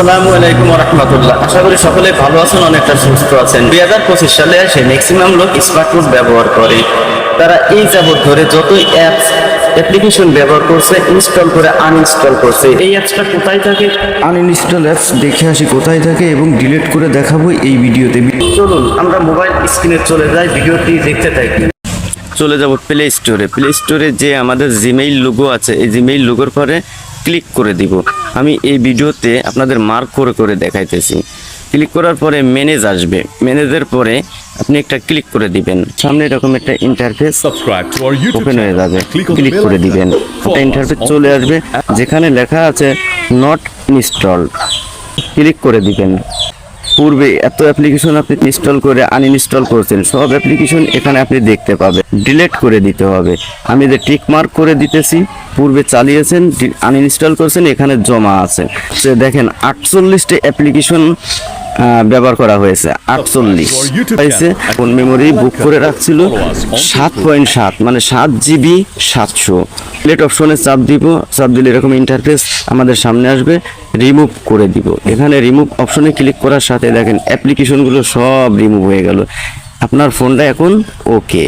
আসসালামু আলাইকুম ওয়া রাহমাতুল্লাহ। আশা করি সকলে ভালো আছেন, অনেকটা সুস্থ আছেন। 2025 সালে এসে ম্যাক্সিমাম লোক স্মার্টফোন ব্যবহার করে। তারা এই যাবত ধরে যতই অ্যাপ্লিকেশন ব্যবহার করছে, ইনস্টল করে আনইনস্টল করছে। এই অ্যাপসটা কোথায় থাকে, আনইনস্টল অ্যাপস দেখে আসি কোথায় থাকে এবং ডিলিট করে দেখাবো এই ভিডিওতে। চলুন আমরা মোবাইল স্ক্রিনে চলে যাই, ভিডিওটি দেখতে থাকি। চলে যাব প্লে স্টোরে। প্লে স্টোরে যে আমাদের জিমেইল লোগো আছে, এই জিমেইল লোগোর পরে ক্লিক করে দিব। আমি এই ভিডিওতে আপনাদের মার্ক করে করে দেখাইতেছি। ক্লিক করার পরে ম্যানেজ আসবে। ম্যানেজের পরে আপনি একটা ক্লিক করে দিবেন, সামনে এরকম একটা ইন্টারফেস ওপেন হয়ে যাবে। ক্লিক করে দিবেন, একটা ইন্টারফেস চলে আসবে যেখানে লেখা আছে নট ইনস্টলড। ক্লিক করে দিবেন। পূর্বে এত অ্যাপ্লিকেশন আপনি ইনস্টল করে আনইনস্টল করছেন, সব অ্যাপ্লিকেশন এখানে আপনি দেখতে পাবেন। ডিলিট করে দিতে হবে। আমি যে টিক মার্ক করে দিতেছি, পূর্বে চালিয়েছেন, আনইনস্টল করছেন, এখানে জমা আছে। সে দেখেন 48টি অ্যাপ্লিকেশন ব্যবহার করা হয়েছে। 48 হয়েছে। ফোন মেমোরি বুক করে রাখছিল 7.7, মানে 7GB 700। ডিলিট অপশনে চাপ দিব। চাপ দিলে এরকম ইন্টারফেস আমাদের সামনে আসবে। রিমুভ করে দিব। এখানে রিমুভ অপশনে ক্লিক করার সাথে দেখেন অ্যাপ্লিকেশনগুলো সব রিমুভ হয়ে গেল। আপনার ফোনটা এখন ওকে।